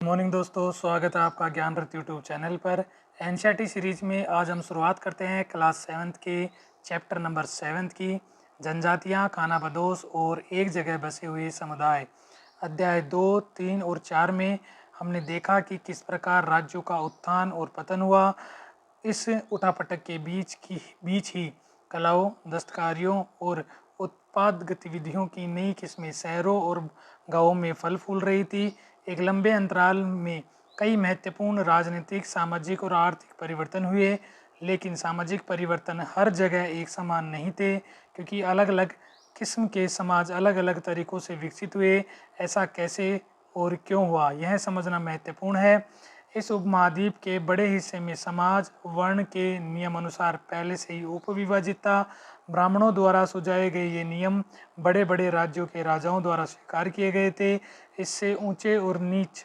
Morning दोस्तों, स्वागत है आपका ज्ञान रथ यूट्यूब चैनल पर। एनसीईआरटी सीरीज में आज हम शुरुआत करते हैं क्लास 7th के चैप्टर नंबर 7 की, जनजातियां, खाना बदोश और एक जगह बसे हुए समुदाय। अध्याय 2, 3 और 4 में हमने देखा कि किस प्रकार राज्यों का उत्थान और पतन हुआ। इस उठापटक के बीच ही कलाओं, दस्तकारियों और उत्पाद गतिविधियों की नई किस्में शहरों और गांवों में फल फूल रही थी। एक लंबे अंतराल में कई महत्वपूर्ण राजनीतिक, सामाजिक और आर्थिक परिवर्तन हुए, लेकिन सामाजिक परिवर्तन हर जगह एक समान नहीं थे, क्योंकि अलग अलग किस्म के समाज अलग अलग तरीकों से विकसित हुए। ऐसा कैसे और क्यों हुआ, यह समझना महत्वपूर्ण है। इस उपमहाद्वीप के बड़े हिस्से में समाज वर्ण के नियम अनुसार पहले से ही उपविभाजित था। ब्राह्मणों द्वारा सुझाए गए ये नियम बड़े बड़े राज्यों के राजाओं द्वारा स्वीकार किए गए थे। इससे ऊंचे और नीच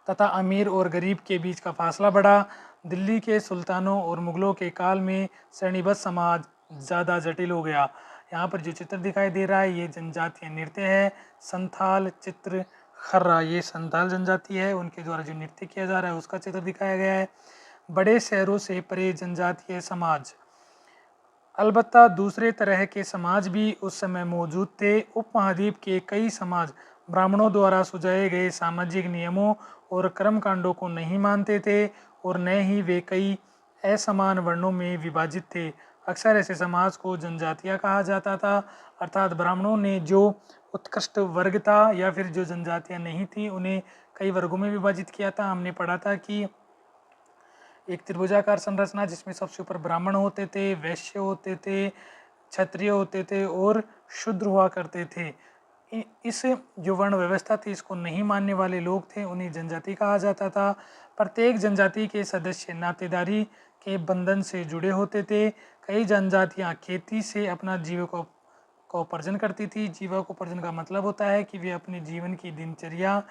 तथा अमीर और गरीब के बीच का फासला बढ़ा। दिल्ली के सुल्तानों और मुगलों के काल में श्रेणीबद्ध समाज ज़्यादा जटिल हो गया। यहाँ पर जो चित्र दिखाई दे रहा है ये जनजातीय नृत्य है। संथाल चित्र खर्रा, ये संथाल जनजाति है, उनके द्वारा जो नृत्य किया जा रहा है उसका चित्र दिखाया गया है। बड़े शहरों से परे जनजातीय समाज। अलबत्ता दूसरे तरह के समाज भी उस समय मौजूद थे। उपमहाद्वीप के कई समाज ब्राह्मणों द्वारा सुझाए गए सामाजिक नियमों और कर्मकांडों को नहीं मानते थे, और न ही वे कई असमान वर्णों में विभाजित थे। अक्सर ऐसे समाज को जनजातियां कहा जाता था, अर्थात ब्राह्मणों ने जो उत्कृष्ट वर्ग था या फिर जो जनजातियां नहीं थी उन्हें कई वर्गों में विभाजित किया था। हमने पढ़ा था कि एक त्रिभुजाकार संरचना जिसमें सबसे ऊपर ब्राह्मण होते थे, वैश्य होते थे, क्षत्रिय होते थे और शूद्र हुआ करते थे। इस जो वर्ण व्यवस्था थी इसको नहीं मानने वाले लोग थे, उन्हें जनजाति कहा जाता था। प्रत्येक जनजाति के सदस्य नातेदारी के बंधन से जुड़े होते थे। कई जनजातियां खेती से अपना जीविकोपार्जन करती थी। जीविकोपार्जन का मतलब होता है कि वे अपने जीवन की दिनचर्या,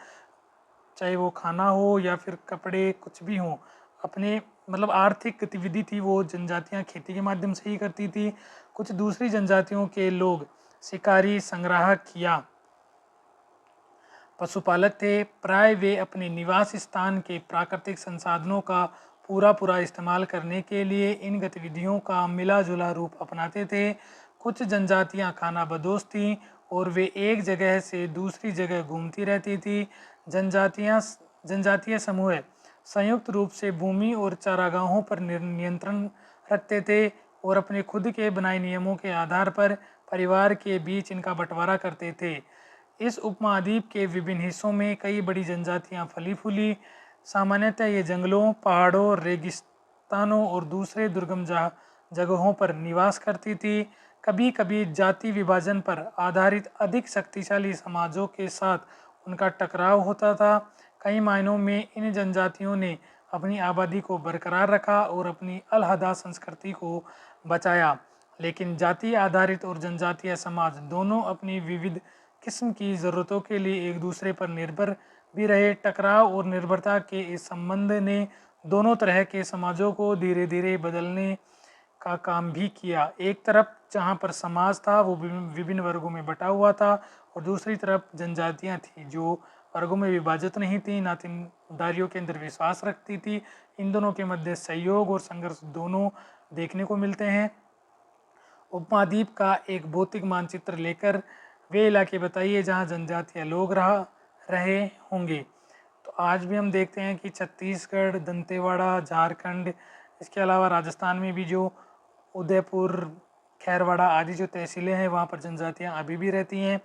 चाहे वो खाना हो या फिर कपड़े, कुछ भी हो, अपने मतलब आर्थिक गतिविधि थी वो जनजातियां खेती के माध्यम से ही करती थी। कुछ दूसरी जनजातियों के लोग शिकारी, संग्राहक या पशुपालक थे। प्राय वे अपने निवास स्थान के प्राकृतिक संसाधनों का पूरा इस्तेमाल करने के लिए इन गतिविधियों का मिला जुला रूप अपनाते थे। कुछ जनजातियां खाना बदोश थीं और वे एक जगह से दूसरी जगह घूमती रहती थी। जनजातीय समूह संयुक्त रूप से भूमि और चारागाहों पर नियंत्रण रखते थे और अपने खुद के बनाए नियमों के आधार पर परिवार के बीच इनका बंटवारा करते थे। इस उपमहाद्वीप के विभिन्न हिस्सों में कई बड़ी जनजातियां फली फूली। सामान्यतः ये जंगलों, पहाड़ों, रेगिस्तानों और दूसरे दुर्गम जगहों पर निवास करती थी। कभी कभी जाति विभाजन पर आधारित अधिक शक्तिशाली समाजों के साथ उनका टकराव होता था। कई मायनों में इन जनजातियों ने अपनी आबादी को बरकरार रखा और अपनी अलहदा संस्कृति को बचाया, लेकिन जाति आधारित और जनजातीय समाज दोनों अपनी विविध किस्म की ज़रूरतों के लिए एक दूसरे पर निर्भर भी रहे। टकराव और निर्भरता के इस संबंध ने दोनों तरह के समाजों को धीरे धीरे बदलने का काम भी किया। एक तरफ जहाँ पर समाज था वो विभिन्न वर्गों में बटा हुआ था, और दूसरी तरफ जनजातियाँ थी जो वर्गों में विभाजित नहीं थी, नातेदारियों के अंदर विश्वास रखती थी। इन दोनों के मध्य सहयोग और संघर्ष दोनों देखने को मिलते हैं। उपमहाद्वीप का एक भौतिक मानचित्र लेकर वे इलाके बताइए जहाँ जनजातीय लोग रहे होंगे। तो आज भी हम देखते हैं कि छत्तीसगढ़, दंतेवाड़ा, झारखंड, इसके अलावा राजस्थान में भी जो उदयपुर, खैरवाड़ा आदि जो तहसीलें हैं वहाँ पर जनजातियाँ अभी भी रहती हैं।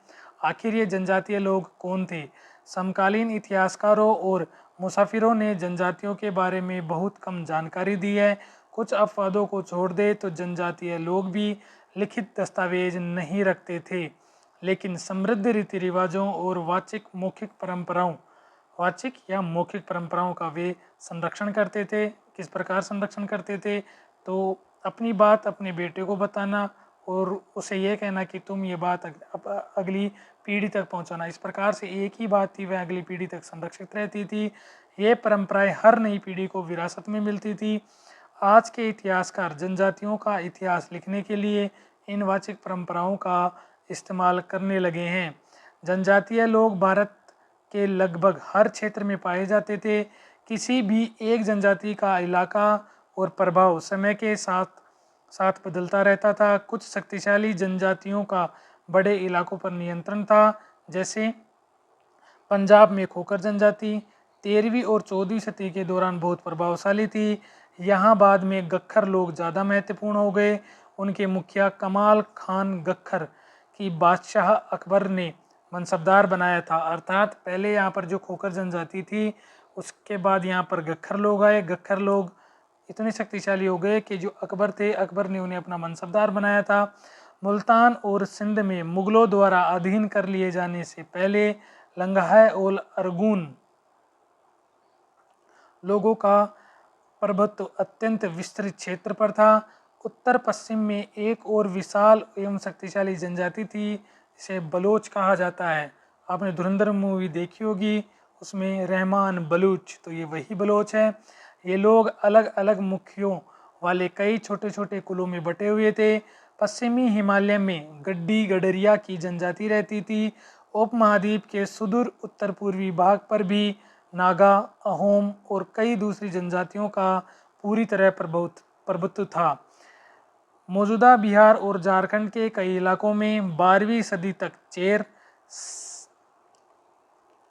आखिर ये जनजातीय लोग कौन थे? समकालीन इतिहासकारों और मुसाफिरों ने जनजातियों के बारे में बहुत कम जानकारी दी है। कुछ अपवादों को छोड़ दे तो जनजातीय लोग भी लिखित दस्तावेज नहीं रखते थे, लेकिन समृद्ध रीति रिवाजों और वाचिक या मौखिक परंपराओं का वे संरक्षण करते थे। किस प्रकार संरक्षण करते थे? तो अपनी बात अपने बेटे को बताना और उसे यह कहना कि तुम ये बात अगली पीढ़ी तक पहुंचाना। इस प्रकार से एक ही बात थी वह अगली पीढ़ी तक संरक्षित रहती थी। ये परंपराएं हर नई पीढ़ी को विरासत में मिलती थी। आज के इतिहासकार जनजातियों का इतिहास लिखने के लिए इन वाचिक परंपराओं का इस्तेमाल करने लगे हैं। जनजातीय लोग भारत के लगभग हर क्षेत्र में पाए जाते थे। किसी भी एक जनजाति का इलाका और प्रभाव समय के साथ साथ बदलता रहता था। कुछ शक्तिशाली जनजातियों का बड़े इलाकों पर नियंत्रण था, जैसे पंजाब में खोखर जनजाति 13वीं और 14वीं सदी के दौरान बहुत प्रभावशाली थी। यहाँ बाद में गख्खर लोग ज़्यादा महत्वपूर्ण हो गए। उनके मुखिया कमाल खान गख्खर की बादशाह अकबर ने मनसबदार बनाया था। अर्थात पहले यहाँ पर जो खोखर जनजाति थी, उसके बाद यहाँ पर गख्खर लोग आए। गख्खर लोग इतने शक्तिशाली हो गए कि जो अकबर थे, अकबर ने उन्हें अपना मनसबदार बनाया था। मुल्तान और सिंध में मुगलों द्वारा अधीन कर लिए जाने से पहले लंगाह और अरगुन लोगों का प्रभुत्व अत्यंत विस्तृत क्षेत्र पर था। उत्तर पश्चिम में एक और विशाल एवं शक्तिशाली जनजाति थी, इसे बलोच कहा जाता है। आपने धुरंधर मूवी देखी होगी, उसमें रहमान बलूच, तो ये वही बलोच है। ये लोग अलग अलग मुखियों वाले कई छोटे छोटे कुलों में बटे हुए थे। पश्चिमी हिमालय में गड्डी गडरिया की जनजाति रहती थी। उपमहाद्वीप के सुदूर उत्तर पूर्वी भाग पर भी नागा, अहोम और कई दूसरी जनजातियों का पूरी तरह प्रभुत्व था। मौजूदा बिहार और झारखंड के कई इलाकों में 12वीं सदी तक चेर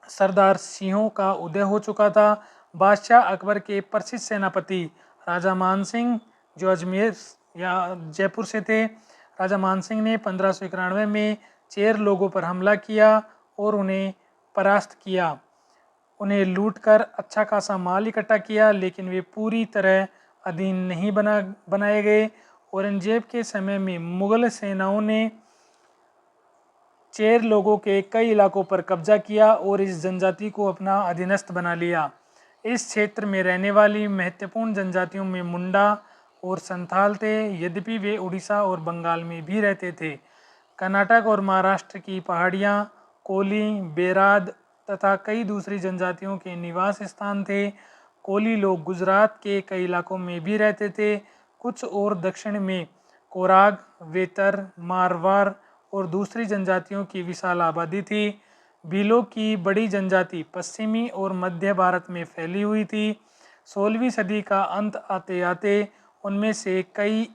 सरदार सिंहों का उदय हो चुका था। बादशाह अकबर के प्रसिद्ध सेनापति राजा मानसिंह, जो अजमेर या जयपुर से थे, राजा मानसिंह ने 1591 में चेर लोगों पर हमला किया और उन्हें परास्त किया। उन्हें लूटकर अच्छा खासा माल इकट्ठा किया, लेकिन वे पूरी तरह अधीन नहीं बनाए गए। औरंगजेब के समय में मुगल सेनाओं ने चेर लोगों के कई इलाकों पर कब्जा किया और इस जनजाति को अपना अधीनस्थ बना लिया। इस क्षेत्र में रहने वाली महत्वपूर्ण जनजातियों में मुंडा और संथाल थे, यद्यपि वे उड़ीसा और बंगाल में भी रहते थे। कर्नाटक और महाराष्ट्र की पहाड़ियाँ, कोली, बेराद तथा कई दूसरी जनजातियों के निवास स्थान थे। कोली लोग गुजरात के कई इलाकों में भी रहते थे। कुछ और दक्षिण में कोराग, वेतर, मारवाड़ और दूसरी जनजातियों की विशाल आबादी थी। भीलों की बड़ी जनजाति पश्चिमी और मध्य भारत में फैली हुई थी। 16वीं सदी का अंत आते आते उनमें से कई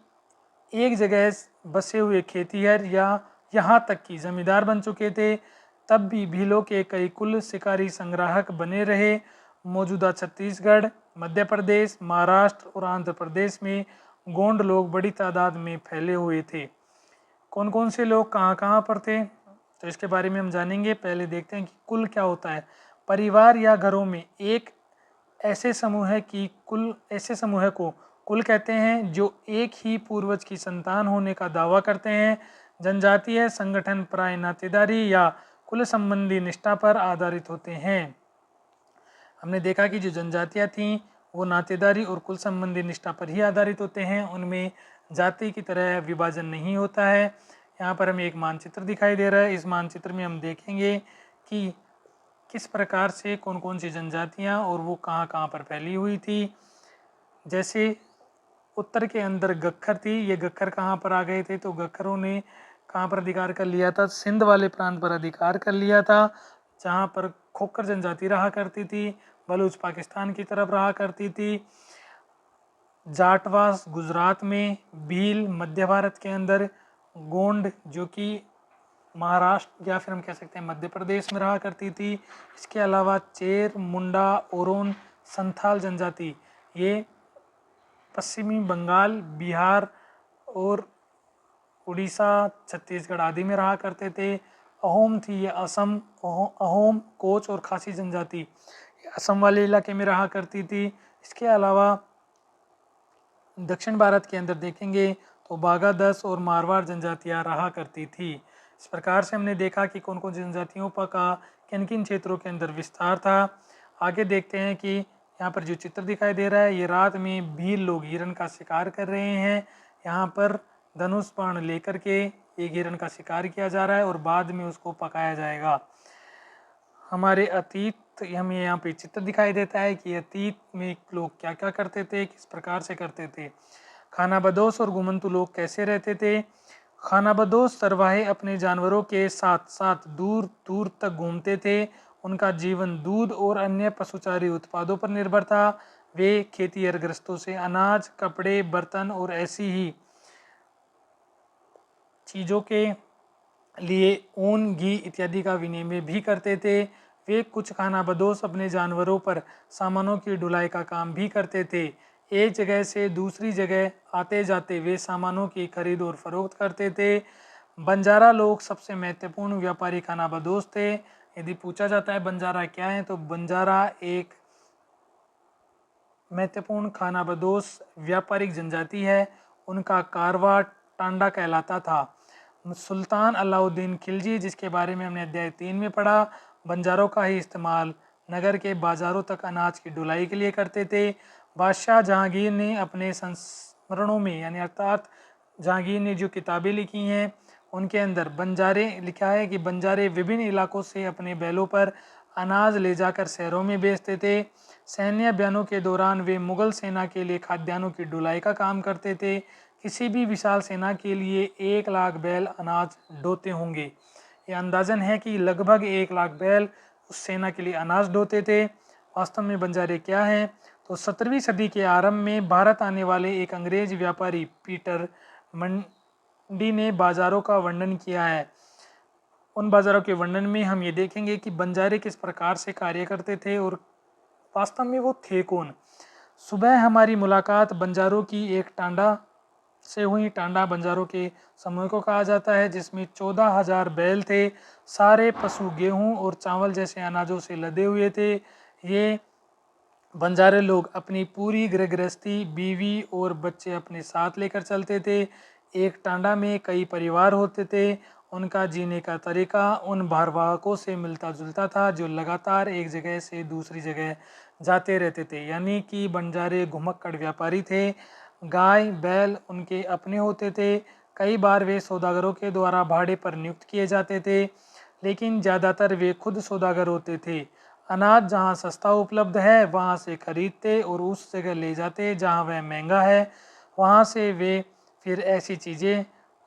एक जगह बसे हुए खेतिहर या यहाँ तक कि जमींदार बन चुके थे। तब भी भीलों के कई कुल शिकारी संग्राहक बने रहे। मौजूदा छत्तीसगढ़, मध्य प्रदेश, महाराष्ट्र और आंध्र प्रदेश में गोंड लोग बड़ी तादाद में फैले हुए थे। कौन कौन से लोग कहाँ कहाँ पर थे, तो इसके बारे में हम जानेंगे। पहले देखते हैं कि कुल क्या होता है। परिवार या घरों में एक ऐसे समूह को कुल कहते हैं जो एक ही पूर्वज की संतान होने का दावा करते हैं। जनजातीय संगठन प्राय नातेदारी या कुल संबंधी निष्ठा पर आधारित होते हैं। हमने देखा कि जो जनजातियां थीं वो नातेदारी और कुल संबंधी निष्ठा पर ही आधारित होते हैं, उनमें जाति की तरह विभाजन नहीं होता है। यहाँ पर हमें एक मानचित्र दिखाई दे रहा है। इस मानचित्र में हम देखेंगे कि किस प्रकार से कौन कौन सी जनजातियाँ और वो कहाँ कहाँ पर फैली हुई थी। जैसे उत्तर के अंदर गख्खर थी, ये गख्खर कहाँ पर आ गए थे, तो गख्खरों ने कहाँ पर अधिकार कर लिया था, सिंध वाले प्रांत पर अधिकार कर लिया था, जहाँ पर खोखर जनजाति रहा करती थी। बलूच पाकिस्तान की तरफ रहा करती थी। जाटवास गुजरात में, भील मध्य भारत के अंदर, गोंड जो कि महाराष्ट्र या फिर हम कह सकते हैं मध्य प्रदेश में रहा करती थी। इसके अलावा चेर, मुंडा, ओरोन, संथाल जनजाति ये पश्चिमी बंगाल, बिहार और उड़ीसा, छत्तीसगढ़ आदि में रहा करते थे। अहोम थी, ये असम, अहोम, कोच और खासी जनजाति असम वाले इलाके में रहा करती थी। इसके अलावा दक्षिण भारत के अंदर देखेंगे तो बागादस और मारवाड़ जनजातियाँ रहा करती थी। इस प्रकार से हमने देखा कि कौन कौन सी जनजातियों का किन किन क्षेत्रों के अंदर विस्तार था। आगे देखते हैं कि यहाँ पर जो चित्र दिखाई दे रहा है, ये रात में भील लोग हिरन का शिकार कर रहे हैं। यहाँ पर धनुष बाण लेकर के एक हिरन का शिकार किया जा रहा है और बाद में उसको पकाया जाएगा। हमारे अतीत हमें यहाँ पे चित्र दिखाई देता है कि अतीत में लोग क्या क्या करते थे, किस प्रकार से करते थे। खानाबदोश और घुमंतु लोग कैसे रहते थे। खानाबदोश चरवाहे अपने जानवरों के साथ साथ दूर दूर तक घूमते थे उनका जीवन दूध और अन्य पशुचारी उत्पादों पर निर्भर था। वे खेती ग्रस्तों से अनाज, कपड़े, बर्तन और ऐसी ही चीज़ों के लिए ऊन, घी इत्यादि का विनिमय भी करते थे। वे कुछ खानाबदोश अपने जानवरों पर सामानों की ढुलाई का काम भी करते थे। एक जगह से दूसरी जगह आते जाते वे सामानों की खरीद और फरोख्त करते थे। बंजारा लोग सबसे महत्वपूर्ण व्यापारी खानाबदोश थे। यदि पूछा जाता है बंजारा क्या है, तो बंजारा एक महत्वपूर्ण खानाबदोश व्यापारिक जनजाति है। उनका कारवा टांडा कहलाता था। सुल्तान अलाउद्दीन खिलजी, जिसके बारे में हमने अध्याय 3 में पढ़ा, बंजारों का ही इस्तेमाल नगर के बाजारों तक अनाज की ढुलाई के लिए करते थे। बादशाह जहांगीर ने अपने संस्मरणों में यानी अर्थात जहांगीर ने जो किताबें लिखी हैं उनके अंदर बंजारे लिखा है कि बंजारे विभिन्न इलाकों से अपने बैलों पर अनाज ले जाकर शहरों में बेचते थे। सैन्य अभियानों के दौरान वे मुगल सेना के लिए खाद्यान्नों की ढुलाई का काम करते थे। किसी भी विशाल सेना के लिए 1 लाख बैल अनाज ढोते होंगे। ये अंदाजन है कि लगभग 1 लाख बैल उस सेना के लिए अनाज ढोते थे। वास्तव में बंजारे क्या हैं? तो 17वीं सदी के आरंभ में भारत आने वाले एक अंग्रेज व्यापारी पीटर मंडी ने बाजारों का वर्णन किया है। उन बाजारों के वर्णन में हम ये देखेंगे कि बंजारे किस प्रकार से कार्य करते थे और वास्तव में वो थे कौन। सुबह हमारी मुलाकात बंजारों की एक टांडा से हुई। टांडा बंजारों के समूह को कहा जाता है, जिसमें 14,000 बैल थे। सारे पशु गेहूं और चावल जैसे अनाजों से लदे हुए थे। ये बंजारे लोग अपनी पूरी गृहस्थी, बीवी और बच्चे अपने साथ लेकर चलते थे। एक टांडा में कई परिवार होते थे। उनका जीने का तरीका उन भारवाहकों से मिलता जुलता था जो लगातार एक जगह से दूसरी जगह जाते रहते थे, यानी कि बंजारे घुमक्कड़ व्यापारी थे। गाय बैल उनके अपने होते थे। कई बार वे सौदागरों के द्वारा भाड़े पर नियुक्त किए जाते थे, लेकिन ज़्यादातर वे खुद सौदागर होते थे। अनाज जहाँ सस्ता उपलब्ध है वहाँ से खरीदते और उस जगह ले जाते जहाँ वह महंगा है। वहाँ से वे फिर ऐसी चीज़ें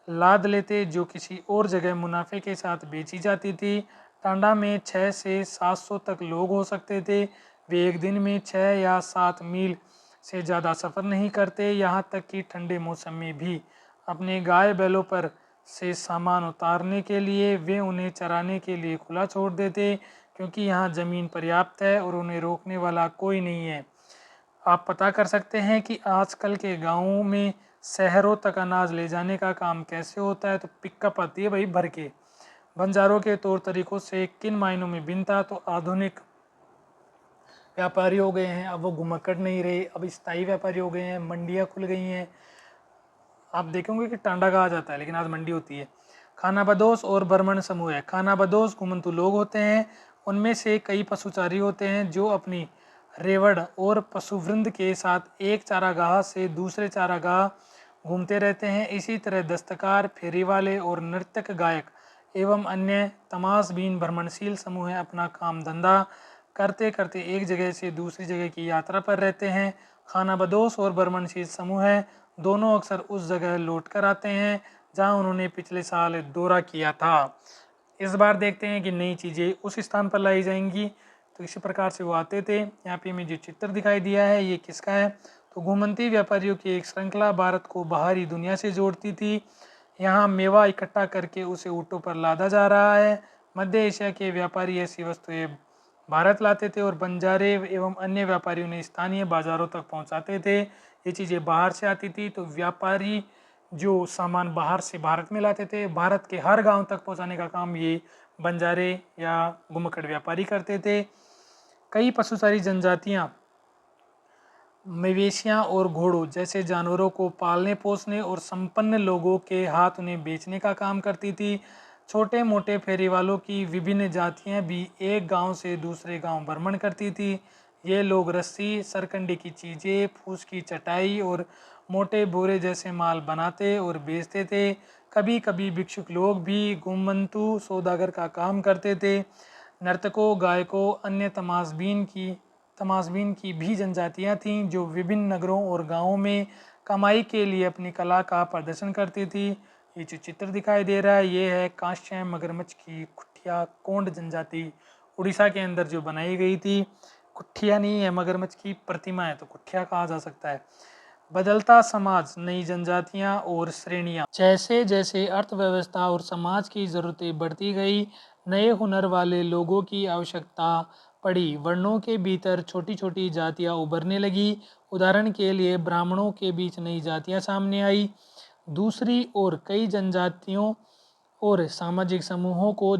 लाद लेते जो किसी और जगह मुनाफे के साथ बेची जाती थी। टांडा में 6 से 700 तक लोग हो सकते थे। वे एक दिन में 6 या 7 मील से ज़्यादा सफ़र नहीं करते। यहाँ तक कि ठंडे मौसम में भी अपने गाय बैलों पर से सामान उतारने के लिए वे उन्हें चराने के लिए खुला छोड़ देते, क्योंकि यहाँ ज़मीन पर्याप्त है और उन्हें रोकने वाला कोई नहीं है। आप पता कर सकते हैं कि आजकल के गाँवों में शहरों तक अनाज ले जाने का काम कैसे होता है। तो पिकअप आती है भाई भर के। बंजारों के तौर तरीकों से किन मायनों में भिन्न था? तो आधुनिक व्यापारी हो गए हैं, अब वो घुमक्कड़ नहीं रहे, अब स्थायी व्यापारी हो गए हैं, मंडियाँ खुल गई हैं। आप देखेंगे कि टांडा कहा जाता है लेकिन आज मंडी होती है। खानाबदोश और बर्मन समूह है। खानाबदोश घुमंतु लोग होते हैं। उनमें से कई पशुचारी होते हैं जो अपनी रेवड़ और पशुवृंद के साथ एक चारागाह से दूसरे चारागाह घूमते रहते हैं। इसी तरह दस्तकार, फेरी वाले और नर्तक, गायक एवं अन्य तमाशबीन भ्रमणशील समूह है अपना काम धंधा करते करते एक जगह से दूसरी जगह की यात्रा पर रहते हैं। खानाबदोश और भ्रमणशील समूह है दोनों अक्सर उस जगह लौट कर आते हैं जहां उन्होंने पिछले साल दौरा किया था। इस बार देखते हैं कि नई चीज़ें उस स्थान पर लाई जाएंगी। तो इसी प्रकार से वो आते थे। यहाँ पे हमें जो चित्र दिखाई दिया है ये किसका है? तो घुमंती व्यापारियों की एक श्रृंखला भारत को बाहरी दुनिया से जोड़ती थी। यहाँ मेवा इकट्ठा करके उसे ऊँटों पर लादा जा रहा है। मध्य एशिया के व्यापारी ऐसी वस्तुएं भारत लाते थे और बंजारे एवं अन्य व्यापारियों ने स्थानीय बाजारों तक पहुँचाते थे। ये चीज़ें बाहर से आती थी, तो व्यापारी जो सामान बाहर से भारत में लाते थे, भारत के हर गांव तक पहुंचाने का काम ये बंजारे या घुमक्कड़ व्यापारी करते थे। कई पशुचारी जनजातियां मवेशियां और घोड़ों जैसे जानवरों को पालने पोसने और संपन्न लोगों के हाथ उन्हें बेचने का काम करती थी। छोटे मोटे फेरी वालों की विभिन्न जातियां भी एक गांव से दूसरे गांव भ्रमण करती थी। ये लोग रस्सी, सरकंडे की चीज़ें, फूस की चटाई और मोटे बोरे जैसे माल बनाते और बेचते थे। कभी कभी भिक्षुक लोग भी घुमंतू सौदागर का काम करते थे। नर्तकों, गायकों, अन्य तमाशबीन की भी जनजातियां थीं जो विभिन्न नगरों और गांवों में कमाई के लिए अपनी कला का प्रदर्शन करती थी। ये जो चित्र दिखाई दे रहा है ये है कांस्य मगरमच्छ की कुटिया कोंड जनजाति उड़ीसा के अंदर जो बनाई गई थी। कुठिया नहीं है, मगरमच्छ की प्रतिमा है तो कुठिया कहा जा सकता है। बदलता समाज, नई जनजातियां और श्रेणियां। जैसे जैसे अर्थव्यवस्था और समाज की ज़रूरतें बढ़ती गई, नए हुनर वाले लोगों की आवश्यकता पड़ी। वर्णों के भीतर छोटी छोटी जातियां उभरने लगी। उदाहरण के लिए ब्राह्मणों के बीच नई जातियां सामने आई। दूसरी ओर कई जनजातियों और सामाजिक समूहों को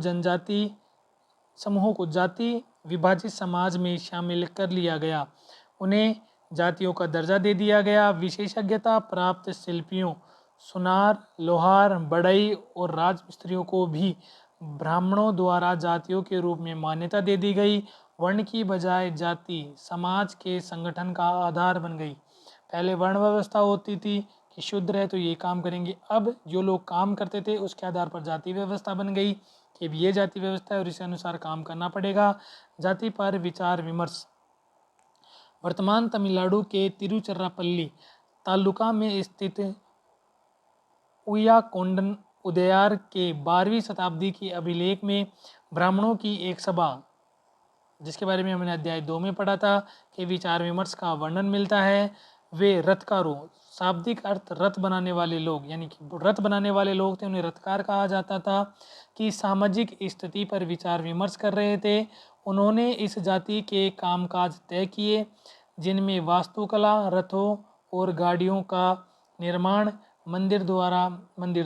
जाति विभाजित समाज में शामिल कर लिया गया। उन्हें जातियों का दर्जा दे दिया गया। विशेषज्ञता प्राप्त शिल्पियों, सुनार, लोहार, बढ़ई और राजमिस्त्रियों को भी ब्राह्मणों द्वारा जातियों के रूप में मान्यता दे दी गई। वर्ण की बजाय जाति समाज के संगठन का आधार बन गई। पहले वर्ण व्यवस्था होती थी कि शूद्र है तो ये काम करेंगे। अब जो लोग काम करते थे उसके आधार पर जाति व्यवस्था बन गई कि अब ये जाति व्यवस्था है और इसी अनुसार काम करना पड़ेगा। जाति पर विचार विमर्श। वर्तमान तमिलनाडु के तिरुचिरापल्ली तालुका में स्थित उय्याकोंडन उदयार के 12वीं शताब्दी की अभिलेख में ब्राह्मणों की एक सभा, जिसके बारे में हमने अध्याय 2 में पढ़ा था, कि विचार विमर्श का वर्णन मिलता है। वे रथकारों, शाब्दिक अर्थ रथ बनाने वाले लोग, यानी कि रथ बनाने वाले लोग थे, उन्हें रथकार कहा जाता था, कि सामाजिक स्थिति पर विचार विमर्श कर रहे थे। उन्होंने इस जाति के कामकाज तय किए, जिनमें वास्तुकला, रथों और गाड़ियों का निर्माण, मंदिर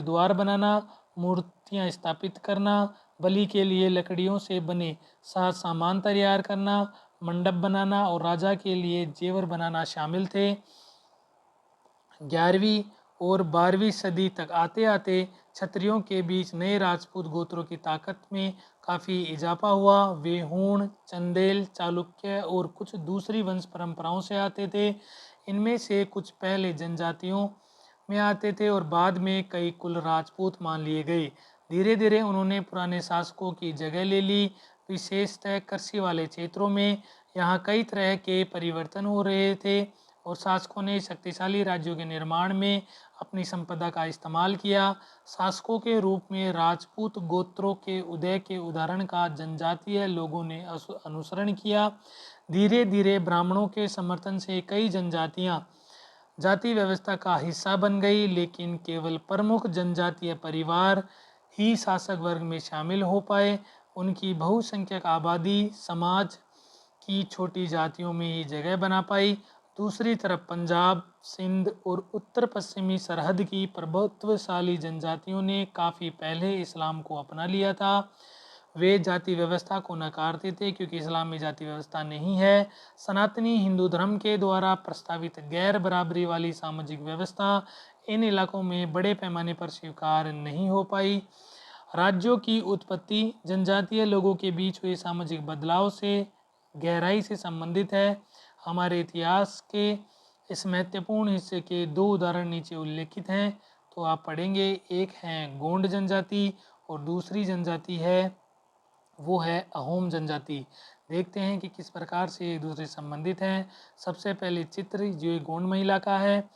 द्वार बनाना, मूर्तियां स्थापित करना, बलि के लिए लकड़ियों से बने साज सामान तैयार करना, मंडप बनाना और राजा के लिए जेवर बनाना शामिल थे। 11वीं और 12वीं सदी तक आते आते क्षत्रियों के बीच नए राजपूत गोत्रों की ताकत में काफ़ी इजाफा हुआ। वे हूण, चंदेल, चालुक्य और कुछ दूसरी वंश परंपराओं से आते थे। इनमें से कुछ पहले जनजातियों में आते थे और बाद में कई कुल राजपूत मान लिए गए। धीरे धीरे उन्होंने पुराने शासकों की जगह ले ली, विशेषतः कृषि वाले क्षेत्रों में। यहाँ कई तरह के परिवर्तन हो रहे थे और शासकों ने शक्तिशाली राज्यों के निर्माण में अपनी संपदा का इस्तेमाल किया। शासकों के रूप में राजपूत गोत्रों के उदय के उदाहरण का जनजातीय लोगों ने अनुसरण किया। धीरे धीरे ब्राह्मणों के समर्थन से कई जनजातियाँ जाति व्यवस्था का हिस्सा बन गई, लेकिन केवल प्रमुख जनजातीय परिवार ही शासक वर्ग में शामिल हो पाए। उनकी बहुसंख्यक आबादी समाज की छोटी जातियों में ही जगह बना पाई। दूसरी तरफ पंजाब, सिंध और उत्तर पश्चिमी सरहद की प्रभुत्वशाली जनजातियों ने काफ़ी पहले इस्लाम को अपना लिया था। वे जाति व्यवस्था को नकारते थे क्योंकि इस्लाम में जाति व्यवस्था नहीं है। सनातनी हिंदू धर्म के द्वारा प्रस्तावित गैर बराबरी वाली सामाजिक व्यवस्था इन इलाकों में बड़े पैमाने पर स्वीकार नहीं हो पाई। राज्यों की उत्पत्ति जनजातीय लोगों के बीच हुए सामाजिक बदलाव से गहराई से संबंधित है। हमारे इतिहास के इस महत्वपूर्ण हिस्से के 2 उदाहरण नीचे उल्लेखित हैं, तो आप पढ़ेंगे। एक है गोंड जनजाति और दूसरी जनजाति है वो है अहोम जनजाति। देखते हैं कि किस प्रकार से एक दूसरे संबंधित हैं। सबसे पहले चित्र जो एक गोंड महिला का है।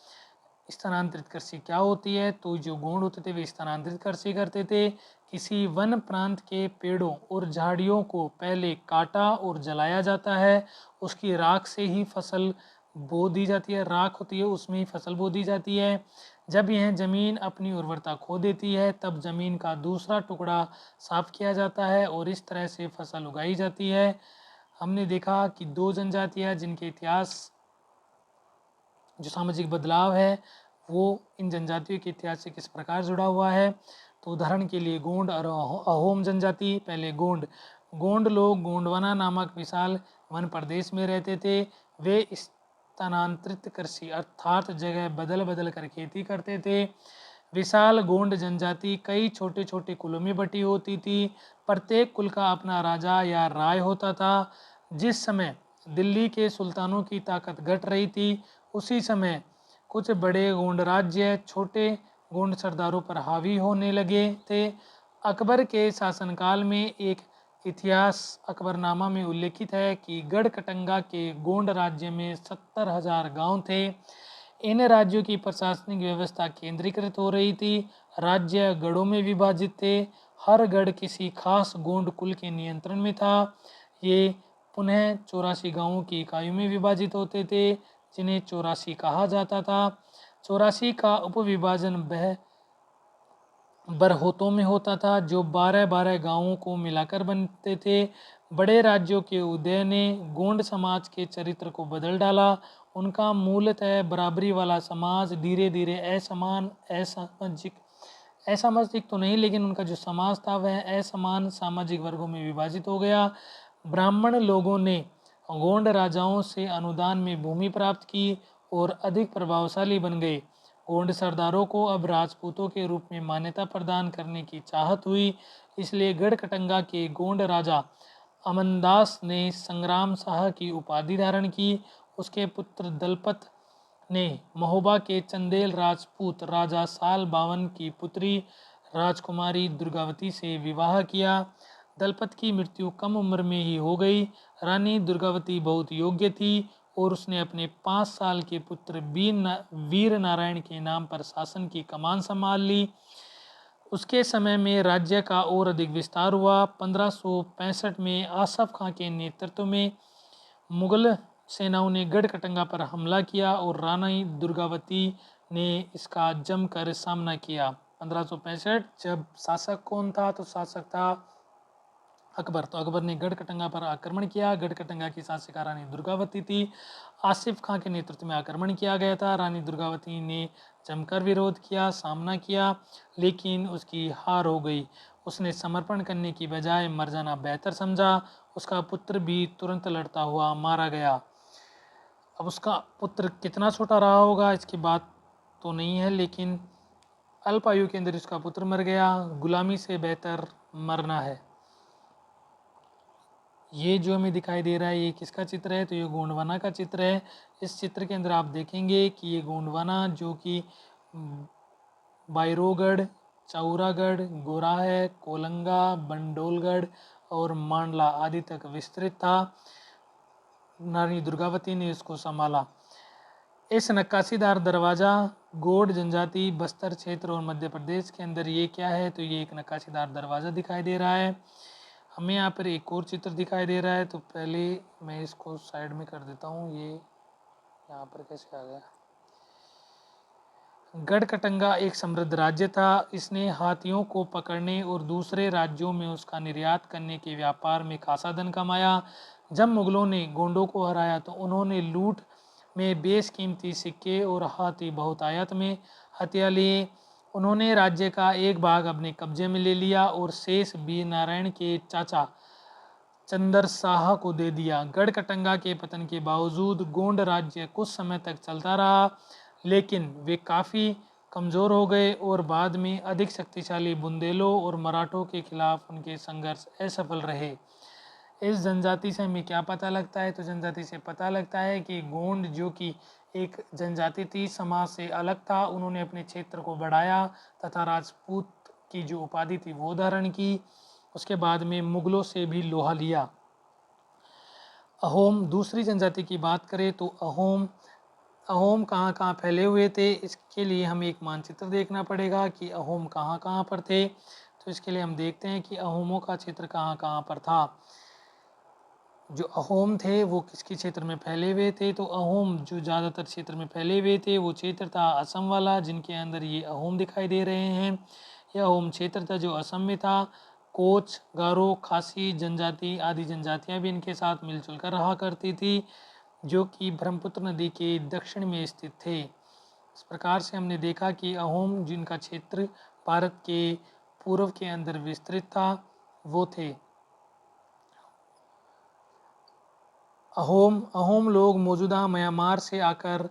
स्थानांतरित कृषि क्या होती है? तो जो गोंड होते थे वे स्थानांतरित कृषि करते थे। किसी वन प्रांत के पेड़ों और झाड़ियों को पहले काटा और जलाया जाता है, उसकी राख से ही फसल बो दी जाती है, राख होती है उसमें ही फसल बो दी जाती है। जब यह जमीन अपनी उर्वरता खो देती है तब जमीन का दूसरा टुकड़ा साफ किया जाता है और इस तरह से फसल उगाई जाती है। हमने देखा कि 2 जनजातियां जिनके इतिहास जो सामाजिक बदलाव है वो इन जनजातियों के इतिहास से किस प्रकार जुड़ा हुआ है। तो उदाहरण के लिए गोंड और अहोम जनजाति। पहले गोंड लोग गोंडवाना नामक विशाल वन प्रदेश में रहते थे। वे स्थानांतरित कृषि अर्थात जगह बदल बदल कर खेती करते थे। विशाल गोंड जनजाति कई छोटे छोटे कुलों में बटी होती थी। प्रत्येक कुल का अपना राजा या राय होता था। जिस समय दिल्ली के सुल्तानों की ताकत घट रही थी उसी समय कुछ बड़े गोंड राज्य छोटे गोंड सरदारों पर हावी होने लगे थे। अकबर के शासनकाल में एक इतिहास अकबरनामा में उल्लेखित है कि गढ़कटंगा के गोंड राज्य में 70,000 गांव थे। इन राज्यों की प्रशासनिक व्यवस्था केंद्रीकृत हो रही थी। राज्य गढ़ों में विभाजित थे। हर गढ़ किसी खास गोंड कुल के नियंत्रण में था। ये पुनः 84 गांवों की इकाइयों में विभाजित होते थे, जिन्हें 84 कहा जाता था। 84 का उपविभाजन बरहोतों में होता था, जो 12-12 गांवों को मिलाकर बनते थे। बड़े राज्यों के उदय ने गोंड समाज के चरित्र को बदल डाला। उनका मूलतः बराबरी वाला समाज धीरे धीरे असामाजिक तो नहीं, लेकिन उनका जो समाज था वह असमान सामाजिक वर्गों में विभाजित हो गया। ब्राह्मण लोगों ने गोंड राजाओं से अनुदान में भूमि प्राप्त की और अधिक प्रभावशाली बन गए। गोंड सरदारों को अब राजपूतों के रूप में मान्यता प्रदान करने की चाहत हुई, इसलिए गढ़कटंगा के गोंड राजा अमनदास ने संग्राम शाह की उपाधि धारण की। उसके पुत्र दलपत ने महोबा के चंदेल राजपूत राजा साल बावन की पुत्री राजकुमारी दुर्गावती से विवाह किया। दलपत की मृत्यु कम उम्र में ही हो गई। रानी दुर्गावती बहुत योग्य थी और उसने अपने 5 साल के पुत्र वीर नारायण के नाम पर शासन की कमान संभाल ली। उसके समय में राज्य का और अधिक विस्तार हुआ। 1565 में आसफ खां के नेतृत्व में मुगल सेनाओं ने गढ़कटंगा पर हमला किया और रानी दुर्गावती ने इसका जमकर सामना किया। 1565 जब शासक कौन था, तो शासक था अकबर। तो अकबर ने गढ़कटंगा पर आक्रमण किया। गढ़कटंगा की शासिका रानी दुर्गावती थी। आसिफ खां के नेतृत्व में आक्रमण किया गया था। रानी दुर्गावती ने जमकर विरोध किया, सामना किया, लेकिन उसकी हार हो गई। उसने समर्पण करने की बजाय मर जाना बेहतर समझा। उसका पुत्र भी तुरंत लड़ता हुआ मारा गया। अब उसका पुत्र कितना छोटा रहा होगा इसकी बात तो नहीं है, लेकिन अल्प आयु के अंदर उसका पुत्र मर गया। गुलामी से बेहतर मरना है। ये जो हमें दिखाई दे रहा है, ये किसका चित्र है, तो ये गोंडवाना का चित्र है। इस चित्र के अंदर आप देखेंगे कि ये गोंडवाना जो कि बायरोगढ़, चौरागढ़, गोरा है, कोलंगा, बंडोलगढ़ और मांडला आदि तक विस्तृत था। रानी दुर्गावती ने इसको संभाला। इस नक्काशीदार दरवाज़ा गोंड जनजाति बस्तर क्षेत्र और मध्य प्रदेश के अंदर ये क्या है, तो ये एक नक्काशीदार दरवाज़ा दिखाई दे रहा है। हमें यहाँ पर एक और चित्र दिखाई दे रहा है, तो पहले मैं इसको साइड में कर देता हूँ। ये यहाँ पर कैसे आ गया। गढ़कटंगा एक समृद्ध राज्य था। इसने हाथियों को पकड़ने और दूसरे राज्यों में उसका निर्यात करने के व्यापार में खासा धन कमाया। जब मुगलों ने गोंडों को हराया तो उन्होंने लूट में बेशकीमती सिक्के और हाथी बहुतायत में हथिया लिए। उन्होंने राज्य का एक भाग अपने कब्जे में ले लिया और शेष वीर नारायण के चाचा चंदर शाह को दे दिया। गढ़कटंगा के पतन के बावजूद गोंड राज्य कुछ समय तक चलता रहा, लेकिन वे काफ़ी कमज़ोर हो गए और बाद में अधिक शक्तिशाली बुंदेलों और मराठों के खिलाफ उनके संघर्ष असफल रहे। इस जनजाति से हमें क्या पता लगता है, तो जनजाति से पता लगता है कि गोंड जो कि एक जनजाति थी, समाज से अलग था, उन्होंने अपने क्षेत्र को बढ़ाया तथा राजपूत की जो उपाधि थी वो धारण की। उसके बाद में मुगलों से भी लोहा लिया। अहोम दूसरी जनजाति की बात करें तो अहोम कहाँ कहाँ फैले हुए थे, इसके लिए हमें एक मानचित्र देखना पड़ेगा कि अहोम कहाँ कहाँ पर थे। तो इसके लिए हम देखते हैं कि अहोमों का क्षेत्र कहाँ कहाँ पर था। जो अहोम थे वो किसके क्षेत्र में फैले हुए थे, तो अहोम जो ज़्यादातर क्षेत्र में फैले हुए थे वो क्षेत्र था असम वाला, जिनके अंदर ये अहोम दिखाई दे रहे हैं। यह अहोम क्षेत्र था जो असम में था। कोच, गारो, खासी जनजाति आदि जनजातियां भी इनके साथ मिलजुल कर रहा करती थी, जो कि ब्रह्मपुत्र नदी के दक्षिण में स्थित थे। इस प्रकार से हमने देखा कि अहोम जिनका क्षेत्र भारत के पूर्व के अंदर विस्तृत था वो थे। अहोम लोग मौजूदा म्यांमार से आकर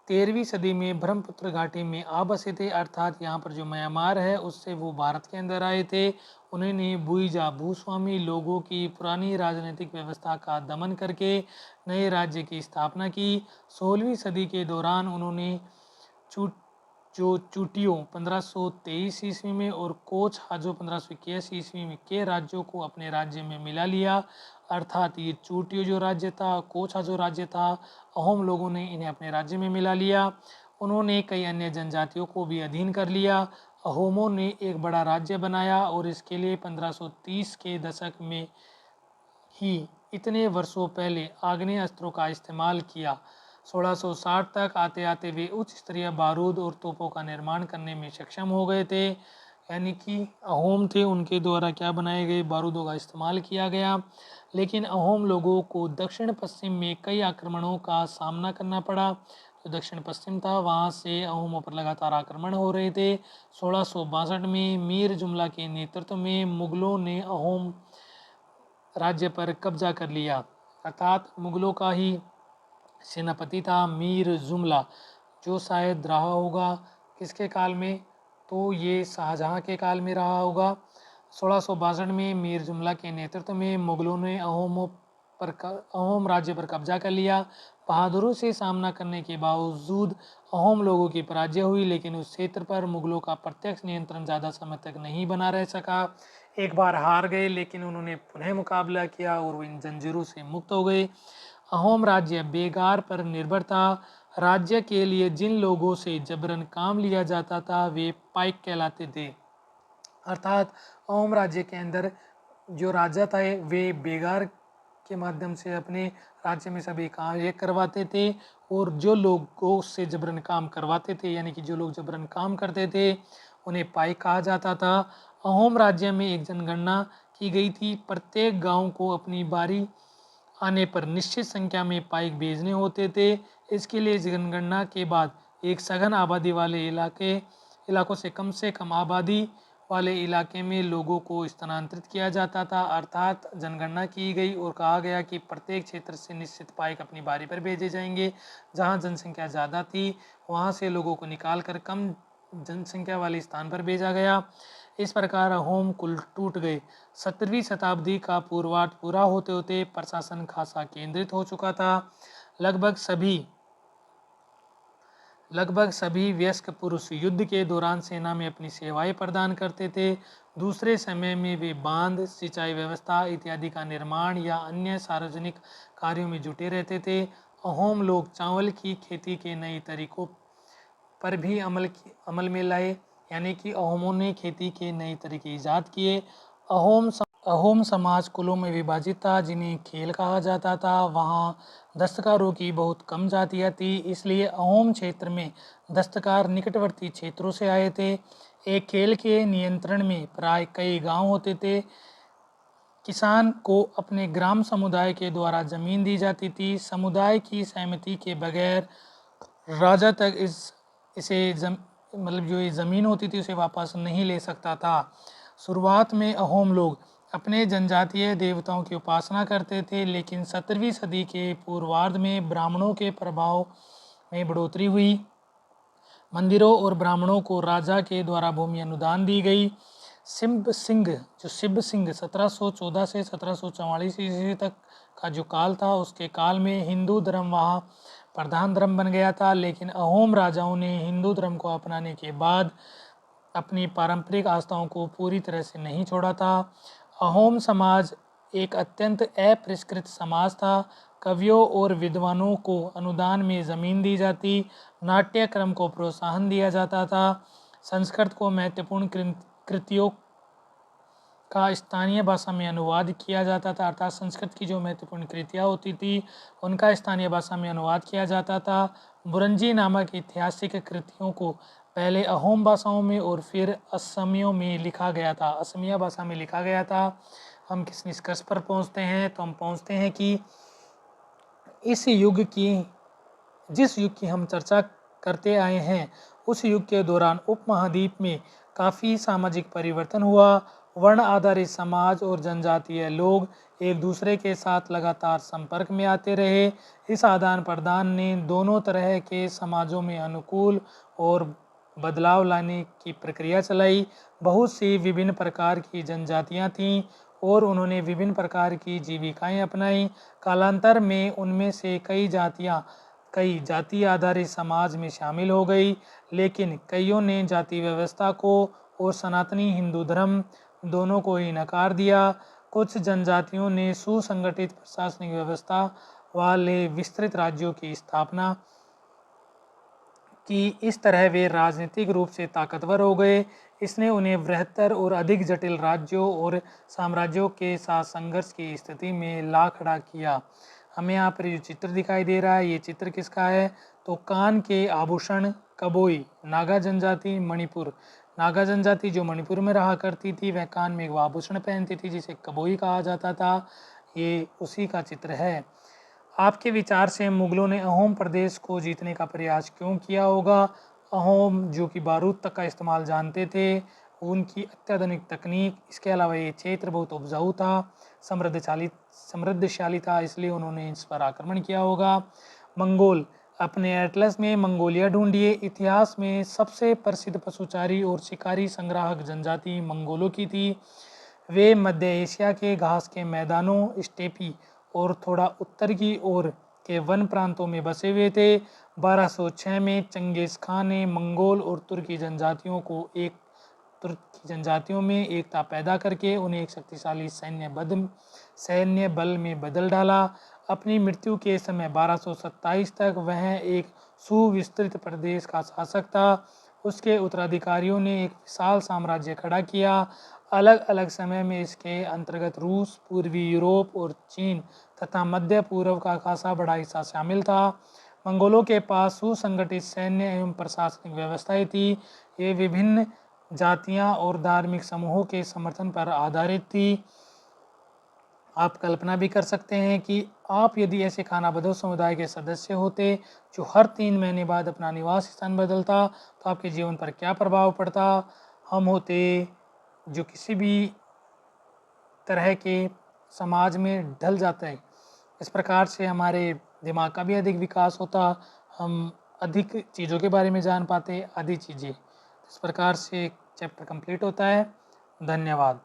13वीं सदी में ब्रह्मपुत्र घाटी में आ बसे थे, अर्थात यहाँ पर जो म्यांमार है उससे वो भारत के अंदर आए थे। उन्होंने बुइजा भूस्वामी लोगों की पुरानी राजनीतिक व्यवस्था का दमन करके नए राज्य की स्थापना की। 16वीं सदी के दौरान उन्होंने चूटियों 1523 ईस्वी में और कोच हाजो 1581 ईस्वी में के राज्यों को अपने राज्य में मिला लिया। अर्थात ये चूटियों जो राज्य था, कोच हाजो राज्य था, अहोम लोगों ने इन्हें अपने राज्य में मिला लिया। उन्होंने कई अन्य जनजातियों को भी अधीन कर लिया। अहोमों ने एक बड़ा राज्य बनाया और इसके लिए 1530 के दशक में ही इतने वर्षों पहले आग्नेय अस्त्रों का इस्तेमाल किया। 1660 तक आते आते वे उच्च स्तरीय बारूद और तोपों का निर्माण करने में सक्षम हो गए थे। यानी कि अहोम थे, उनके द्वारा क्या बनाए गए बारूदों का इस्तेमाल किया गया। लेकिन अहोम लोगों को दक्षिण पश्चिम में कई आक्रमणों का सामना करना पड़ा। जो दक्षिण पश्चिम था वहाँ से अहोमों पर लगातार आक्रमण हो रहे थे। 1662 में मीर जुमला के नेतृत्व में मुगलों ने अहोम राज्य पर कब्जा कर लिया। अर्थात मुगलों का ही सेनापति था मीर जुमला, जो शायद रहा होगा किसके काल में, तो ये शाहजहां के काल में रहा होगा। 1662 में मीर जुमला के नेतृत्व में मुगलों ने अहोम राज्य पर कब्जा कर लिया। बहादुरों से सामना करने के बावजूद अहोम लोगों की पराजय हुई, लेकिन उस क्षेत्र पर मुगलों का प्रत्यक्ष नियंत्रण ज़्यादा समय तक नहीं बना रह सका। एक बार हार गए, लेकिन उन्होंने पुनः मुकाबला किया और वो इन जंजीरों से मुक्त हो गए। अहोम राज्य बेगार पर निर्भर था। राज्य के लिए जिन लोगों से जबरन काम लिया जाता था वे पाइक कहलाते थे। अर्थात अहोम राज्य के अंदर जो राजा थे वे बेगार के माध्यम से अपने राज्य में सभी कार्य करवाते थे, और जो लोगों से जबरन काम करवाते थे, यानी कि जो लोग जबरन काम करते थे, उन्हें पाइक कहा जाता था। अहोम राज्य में एक जनगणना की गई थी। प्रत्येक गांव को अपनी बारी आने पर निश्चित संख्या में पाइक भेजने होते थे। इसके लिए जनगणना के बाद एक सघन आबादी वाले इलाकों से कम आबादी वाले इलाके में लोगों को स्थानांतरित किया जाता था। अर्थात जनगणना की गई और कहा गया कि प्रत्येक क्षेत्र से निश्चित पाइक अपनी बारी पर भेजे जाएंगे। जहां जनसंख्या ज़्यादा थी वहां से लोगों को निकालकर कम जनसंख्या वाले स्थान पर भेजा गया। इस प्रकार अहोम कुल टूट गए। 17वीं शताब्दी का पूर्वार्ध पूरा होते होते प्रशासन खासा केंद्रित हो चुका था। लगभग सभी वयस्क पुरुष युद्ध के दौरान सेना में अपनी सेवाएं प्रदान करते थे। दूसरे समय में वे बांध, सिंचाई व्यवस्था इत्यादि का निर्माण या अन्य सार्वजनिक कार्यों में जुटे रहते थे। अहोम लोग चावल की खेती के नए तरीकों पर भी अमल में लाए, यानी कि अहोमों ने खेती के नए तरीके ईजाद किए। अहोम समाज कुलों में विभाजित था, जिन्हें खेल कहा जाता था। वहाँ दस्तकारों की बहुत कम जातियाँ थी, इसलिए अहोम क्षेत्र में दस्तकार निकटवर्ती क्षेत्रों से आए थे। एक खेल के नियंत्रण में प्राय कई गांव होते थे। किसान को अपने ग्राम समुदाय के द्वारा जमीन दी जाती थी। समुदाय की सहमति के बगैर राजा तक मतलब जो ये ज़मीन होती थी उसे वापस नहीं ले सकता था। शुरुआत में अहोम लोग अपने जनजातीय देवताओं की उपासना करते थे, लेकिन 17वीं सदी के पूर्वार्ध में ब्राह्मणों के प्रभाव में बढ़ोतरी हुई। मंदिरों और ब्राह्मणों को राजा के द्वारा भूमि अनुदान दी गई। शिव सिंह 1714 से 1744 ईस्वी तक का जो काल था, उसके काल में हिंदू धर्म वहाँ प्रधान धर्म बन गया था। लेकिन अहोम राजाओं ने हिंदू धर्म को अपनाने के बाद अपनी पारंपरिक आस्थाओं को पूरी तरह से नहीं छोड़ा था। अहोम समाज एक अत्यंत अपरिष्कृत समाज था। कवियों और विद्वानों को अनुदान में ज़मीन दी जाती, नाट्यक्रम को प्रोत्साहन दिया जाता था, संस्कृत को महत्वपूर्ण कृतियों का स्थानीय भाषा में अनुवाद किया जाता था। अर्थात संस्कृत की जो महत्वपूर्ण कृतियाँ होती थी उनका स्थानीय भाषा में अनुवाद किया जाता था। बुरंजी नामक ऐतिहासिक कृतियों को पहले अहोम भाषाओं में और फिर असमियों में लिखा गया था, असमिया भाषा में लिखा गया था। हम किस निष्कर्ष पर पहुंचते हैं, तो हम पहुंचते हैं कि जिस युग की हम चर्चा करते आए हैं उस युग के दौरान उपमहाद्वीप में काफ़ी सामाजिक परिवर्तन हुआ। वर्ण आधारित समाज और जनजातीय लोग एक दूसरे के साथ लगातार संपर्क में आते रहे। इस आदान प्रदान ने दोनों तरह के समाजों में अनुकूल और बदलाव लाने की प्रक्रिया चलाई। बहुत सी विभिन्न प्रकार की जनजातियां थीं और उन्होंने विभिन्न प्रकार की जीविकाएं अपनाई। कालांतर में उनमें से कई जाति आधारित समाज में शामिल हो गई, लेकिन कईयों ने जाति व्यवस्था को और सनातनी हिंदू धर्म दोनों को ही नकार दिया। कुछ जनजातियों ने सुसंगठित प्रशासनिक व्यवस्था वाले विस्तृत राज्यों की स्थापना कि इस तरह वे राजनीतिक रूप से ताकतवर हो गए। इसने उन्हें बृहत्तर और अधिक जटिल राज्यों और साम्राज्यों के साथ संघर्ष की स्थिति में ला खड़ा किया। हमें यहाँ पर जो चित्र दिखाई दे रहा है, ये चित्र किसका है? तो कान के आभूषण, कबोई, नागा जनजाति, मणिपुर। नागा जनजाति जो मणिपुर में रहा करती थी, वह कान में एक आभूषण पहनती थी जिसे कबोई कहा जाता था। ये उसी का चित्र है। आपके विचार से मुगलों ने अहोम प्रदेश को जीतने का प्रयास क्यों किया होगा? अहोम जो कि बारूद तक का इस्तेमाल जानते थे, उनकी अत्याधुनिक तकनीक, इसके अलावा ये क्षेत्र बहुत उपजाऊ था, समृद्धशाली था, इसलिए उन्होंने इस पर आक्रमण किया होगा। मंगोल, अपने एटलस में मंगोलिया ढूंढिए। इतिहास में सबसे प्रसिद्ध पशुचारी और शिकारी संग्राहक जनजाति मंगोलों की थी। वे मध्य एशिया के घास के मैदानों, स्टेपी और थोड़ा उत्तर की ओर के वन प्रांतों में बसे हुए थे। 1206 में चंगेज खान ने मंगोल और तुर्की जनजातियों में एकता पैदा करके उन्हें एक शक्तिशाली सैन्य बल में बदल डाला। अपनी मृत्यु के समय 1227 तक वह एक सुविस्तृत प्रदेश का शासक था। उसके उत्तराधिकारियों ने एक विशाल साम्राज्य खड़ा किया। अलग अलग समय में इसके अंतर्गत रूस, पूर्वी यूरोप और चीन तथा मध्य पूर्व का खासा बड़ा हिस्सा शामिल था। मंगोलों के पास सुसंगठित सैन्य एवं प्रशासनिक व्यवस्थाएं थी। ये विभिन्न जातियां और धार्मिक समूहों के समर्थन पर आधारित थी। आप कल्पना भी कर सकते हैं कि आप यदि ऐसे खानाबदोश समुदाय के सदस्य होते जो हर 3 महीने बाद अपना निवास स्थान बदलता, तो आपके जीवन पर क्या प्रभाव पड़ता। हम होते जो किसी भी तरह के समाज में ढल जाते हैं। इस प्रकार से हमारे दिमाग का भी अधिक विकास होता, हम अधिक चीज़ों के बारे में जान पाते, आदि चीज़ें। इस प्रकार से चैप्टर कंप्लीट होता है। धन्यवाद।